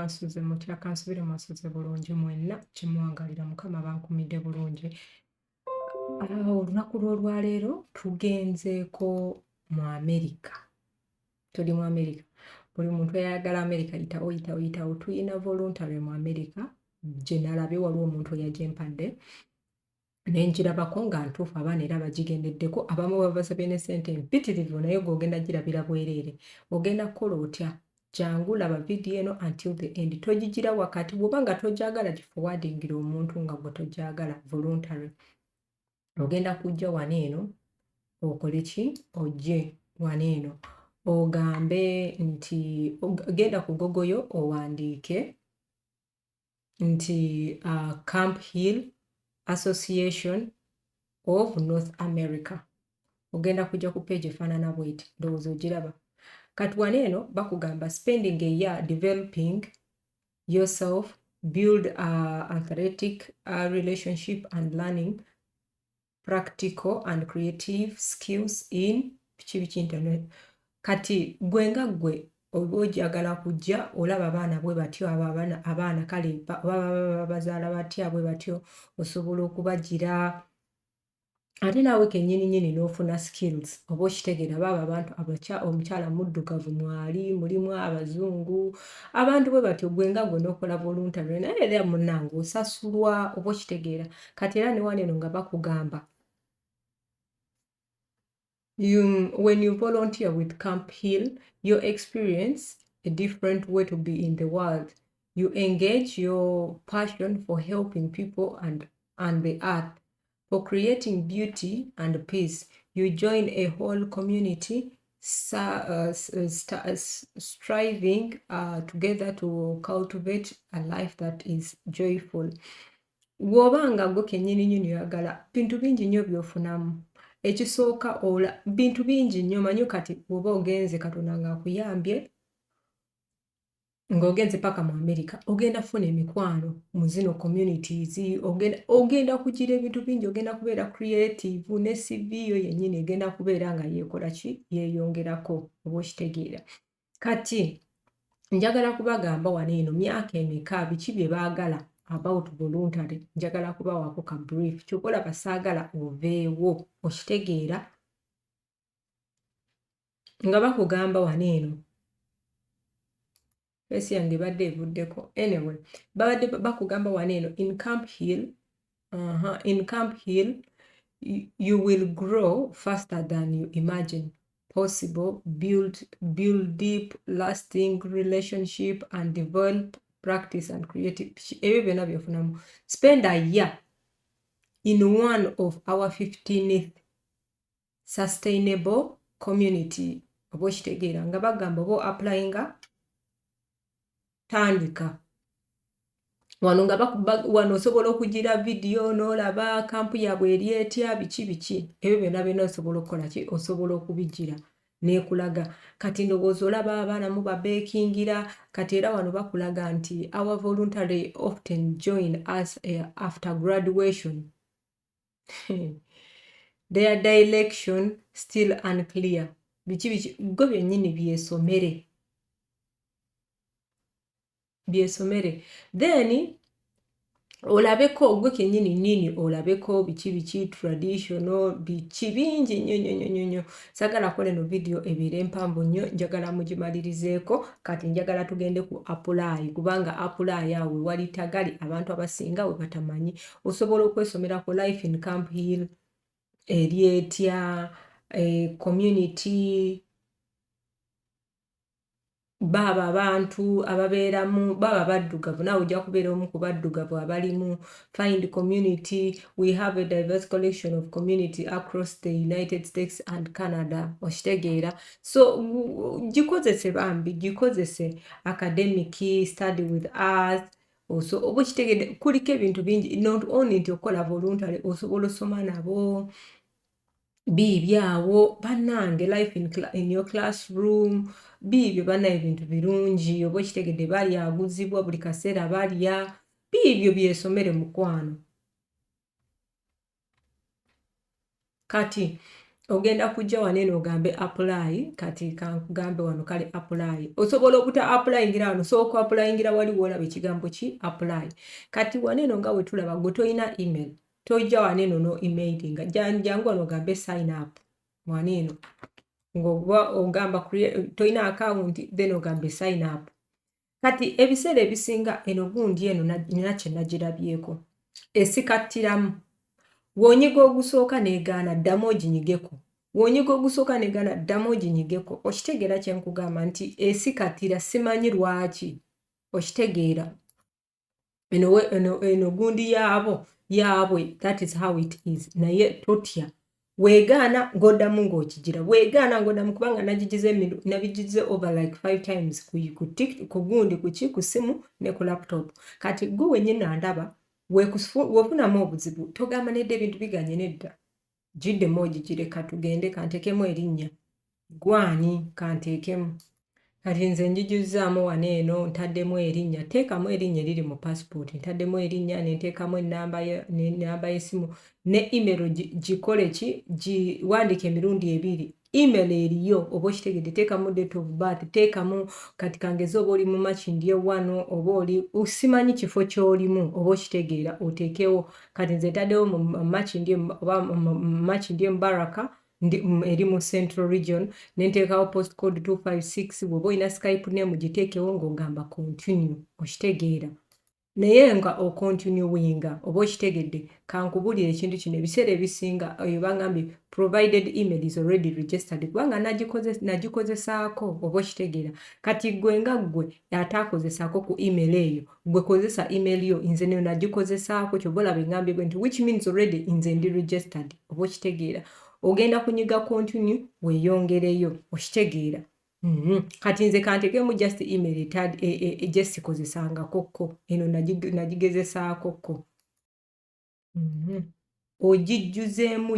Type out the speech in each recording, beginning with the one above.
mwansuze mutya kansubire mwansuze bulungi mwenna kimuwangalira mukama bankumidde bulungi. Olunaku lw'olwaleero tugenzeeko mu America. Tuli mu America. Buli muntu ayagala America yitawo. Tuyina voluntary mu America gye nalabye waliwo omuntu eyagimpadde. Nenjirabako nga ntuufu abaana era bagigendeddeko abamu babasabye ne ssente empitirivu naye g'ogenda girabira bwereere. Ogenda kukola otya? Jangu laba vidiyo eno until the end. Togigira wakati bw'oba nga togyagala gifuwadingira omuntu nga gwe togyagala voluntary. Ogenda kujja wano eno okole ki? Ojje wano eno ogambe nti genda ku Google owandiike nti Camphill Association of North America. Ogenda kujja ku page efaanana bw'eti ndowooza ogiraba. Kati wano eno bakugamba spending a year developing yourself, build athletic relationship and learning practical and creative skills in biki internet. Kati gwenga gwe oba ojagala kujja olaba abaana bwe batyo abaana kale bazaala batya bwe batyo osobola okubagira ate naawe kennyini n'ofuna skills oba okitegeera baba abantu omukyala muddugavu mwali mulimu abazungu abantu bwe batyo gwenga gwe n'okola voluntary naye era munnange osasulwa oba okitegeera kati era ne wano eno nga bakugamba when you volunteer with Camphill, you experience a different way to be in the world. You engage your passion for helping people and the earth, for creating beauty and peace. You join a whole community striving together to cultivate a life that is joyful. Wobanga gwe kennyini oyagala bintu bingi nnyo by'ofunamu. Ekisooka bintu bingi nnyo manyi kati bw'oba ogenze Katonda ng'akuyambye ng'ogenze paka mu America ogenda kufuna emikwano mu zino communities ogenda kugira ebintu bingi ogenda kubeera creative ne CV yo yennyini egenda kubeera nga yeekola ki yeeyongerako oba okitegeera. Kati njagala kubagamba wano eno myaka emeka biki bye baagala about voluntary njagala kubawaako ka brief kyokola basaagala oveewo okitegeera nga bakugamba wano eno esi yange badde evuddeko anyway babadde bakugamba wano eno in Camphill you will grow faster than you imagine possible, build deep lasting relationship and develop practice and creative ebyo byonna byofunamu. Spend a year in one of our 15th sustainable community oba okitegeera nga bagamba oba applyinga tandika wano nga wano osobola okugira vidiyo n'olaba kampu yaabwe eri etya biki ebyo byonna osobola okukola ki osobola okubigira n'ekulaga kati ndowooza olaba abaana mu babeekingira kati era wano bakulaga nti our voluntary often join us after graduation their direction still unclear biki gwe byennyini byesomere then olabeko gwe kennyini olabeko biki traditional biki bingi nnyo sagala kola eno video ebeere empanvu nnyo njagala mugimalirizeeko kati njagala tugende ku apply kubanga apply awe wali tagali abantu abasinga we batamanyi osobola okwesomera ku life in Camphill eri etya community baba abantu ababeeramu baba baddugavu naawe ojja kubeera omu ku baddugavu abalimu find community we have a diverse collection of community across the United States and Canada okitegeera so gikozese bambi gikozese academic study with us also oba okitegeera kuliko ebintu bingi not only nti okola voluntary osobola osoma nabo biibyawo bannange life in your classroom biibyo banna ebintu birungi oba okitegedde balyaguzibwa buli kaseera balya biibyo byesomere mukwano kati ogenda kujja waneno ogambe apply kati kankugambe wano kale apply osobola okuta applyingira wano sooka applyingira wali woolaba ekigambo ki apply kati waneno nga wetulaba gwe toyina email tojja waneno no emailinga jangu wano ogambe sign up waneno ng'oba ogamba toyina account then ogambe sign up kati ebiseera ebisinga eno gundi eno nina kye nagirabyeko esikattiramu wonyiga ogusooka neegaana ddamu oginyigeko wonyiga ogusooka neegaana ddamu oginyigeko okitegeera kye nkugamba nti esikattira simanyi lwaki okitegeera eno gundi yaabwe that is how it is naye totya weegaana ng'oddamu ng'okigira weegaana ng'oddamu kubanga nabigize over like 5 times ku gundi ku simu ne ku laptop kati gwe wennyini ndaba weefunamu obuzibu togamba nedda ebintu biganye nedda giddemu ogigireka tugende kanteekemu erinnya gwani kanteekemu kati nze njijuzaamu waneeno ntaddemu erinnya teekamu erinnya eriri mu passport ntaddemu erinnya nenteekamu n'enamba y'essimu ne email gikole ki giwandiika emirundi ebiri email eriyo oba okitegedde teekamu date of birth teekamu kati kangeze oba oli mu makindi ewano oba oli simanyi kifo ky'olimu oba okitegeera oteekewo kati nze ntaddewo mu makindi Mbaraka eri mu Central Region nenteekawo postcode 256 bw'oba olina Skype name giteekewo ng'ogamba continue okitegeera naye nga okontinuwinga oba okitegedde kankubulira ekintu kino ebiseera ebisinga eyo bangambye provided email is already registered kubanga nagikozesaako oba okitegeera kati gwe nga gwe ataakozesaako ku email eyo gwe kozesa email yo nze neyo nagikozesaako ky'oba olaba engambye bwe nti which means already nze ndi registered oba okitegeera ogenda kunyiga continue weeyongereyo okitegeera kati nze kanteekemu just email gyesikozesangakokko eno nagigezesaakokko ogijjuzeemu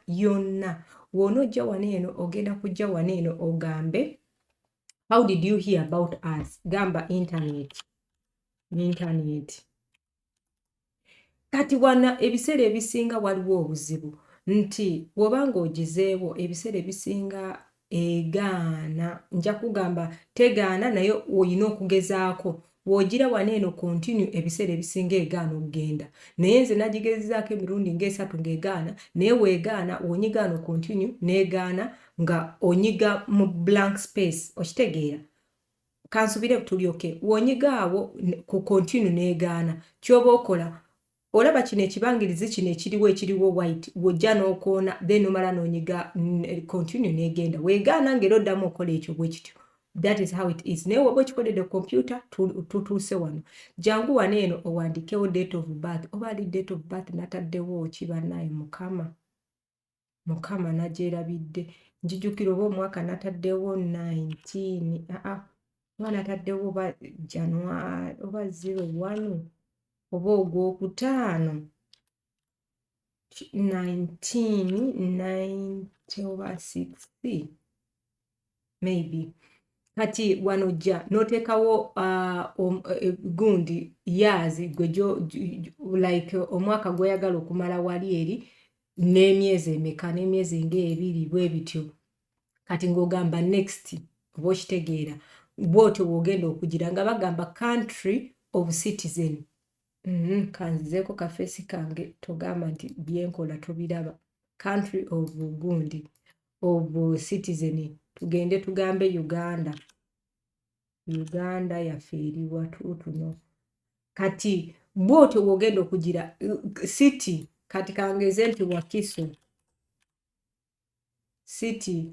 yonna woonojja waneeno ogenda kujja waneeno ogambe how did you hear about us gamba internet kati wana ebiseera ebisinga waliwo obuzibu nti wobanga ogizeewo ebiseera ebisinga egaana nja kugamba tegaana naye oyina okugezaako woogira waneeno continue ebiseera ebisinga egaana okugenda naye nze nagigezezaako emirundi ng'esatu ng'egaana naye weegaana wonyigaano continue n'egaana nga onyiga mu blank space okitegeera kansubire tulyoke wonyigaawo ku continue n'egaana kyoba okola olaba kino ekibangirizi kino ekiriwo white wojja n'okoona then omala n'onyiga continue n'egenda weegaana ng'era oddamu okola ekyo bwe kityo that is how it is naye woba okikoledde computer tutuuse wano jangu waneeno owandikewo date of birth oba ali date of birth nataddewo kibannaye mukama nagyerabidde njijukira oba omwaka nataddewo 19 oba nataddewo oba January oba 01 oba ogwokutaano 1990 oba 60 maybe kati wanojja n'oteekawo gundi yaazi gwejo like omwaka gw'oyagala okumala wali eri n'emyezi emeka n'emyezi ng'ebiri bwe bityo kati ng'ogamba next oba okitegeera bw'otyo bw'ogenda okugira nga bagamba country of citizen kanzizeeko kafeesi kange togamba nti byenkola tobiraba country of gundi of citizen tugende tugambe Uganda yaffe eriwa tuno kati bw'otyo bw'ogenda okugira city kati kangeze nti Wakiso city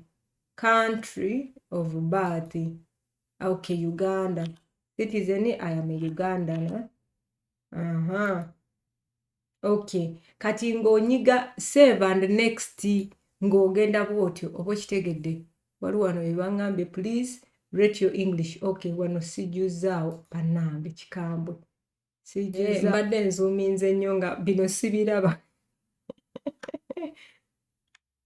country of birth okay Uganda citizen I am a Ugandan okay kati ng'onyiga save and next ng'ogenda bw'otyo oba okitegedde wali wano ebangambye please rate your English okay wano sijuzaawo bannange kikambwe sijuzaawo mbadde nzuuminze nnyo nga bino sibiraba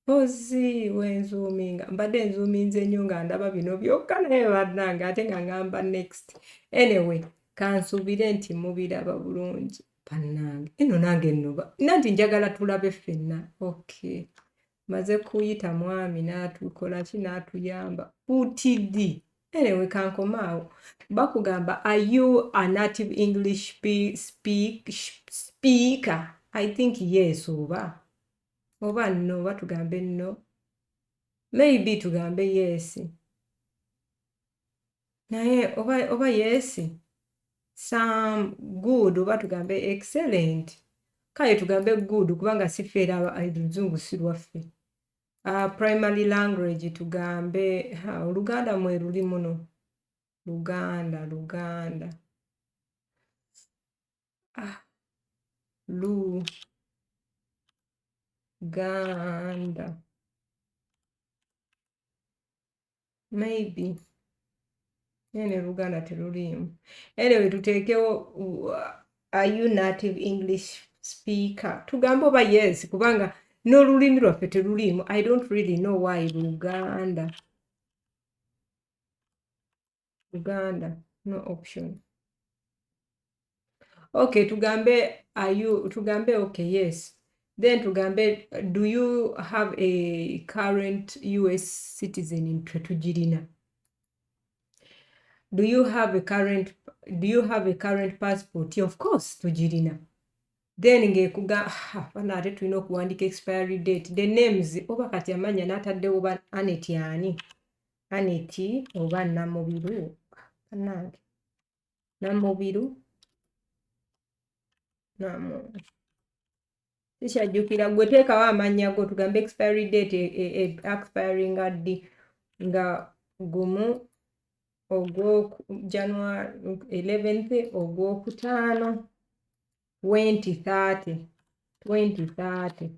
ozi wenzuuminga mbadde nzuuminze nnyo nga ndaba bino byokka naye bannange ate nga ngamba next anyway kansuubire nti mubiraba bulungi bannange eno nange nnoba nanti njagala tulabe ffenna okay maze kuyita mwami n'atukola ki n'atuyamba utidi anyway kankomaawo bakugamba are you a native English speaker I think yes oba no oba tugambe no maybe tugambe yes naye oba yes some good oba tugambe excellent kale tugambe good kubanga sifeera oluzungu si lwaffe primary language tugambe oluganda mwe luli muno luganda luganda maybe nene luganda teruliimu anyway tuteekewo are you native English speaker tugambe oba yes kubanga n'olulimi lwaffe teruliimu I don't really know why luganda no option okay tugambe okay yes then tugambe do you have a current US citizen tetugirina do you have a current passport of course tugirina then ngekuga banaate tulina okuwandika expiry date the names oba kati amanya n'ataddewo ba Aneti ani Aneti oba Namubiru bannange Namubiru sikyajjukira gwe teekawo amannya go tugambe expiry date expiring ddi nga gumu January 11th ogwokutaano 2030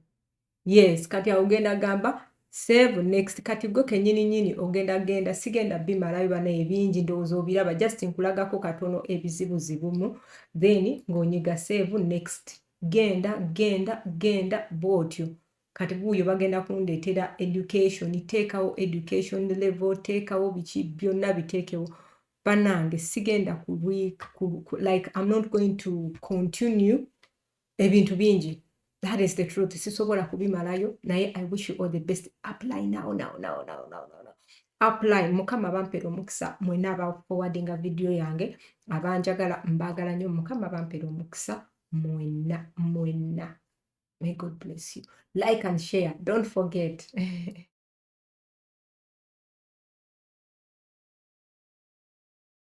yes kati ogenda gamba save next kati gwe kenyini ogenda sigenda bimalayo banaye bingi ndowooza obiraba just nkulagako katono ebizibuzibumu then ng'onyiga save next genda bwotyo kati buuyo bagenda kundeetera education teekawo education level teekawo biki byonna biteekewo bannange sigenda like I'm not going to continue ebintu bingi that is the truth sisobola kubimalayo naye I wish you all the best apply now apply mukama bampera omukisa mwena aba forwardinga video yange abanjagala mbagala nnyo mukama bampera omukisa mwena may God bless you like and share don't forget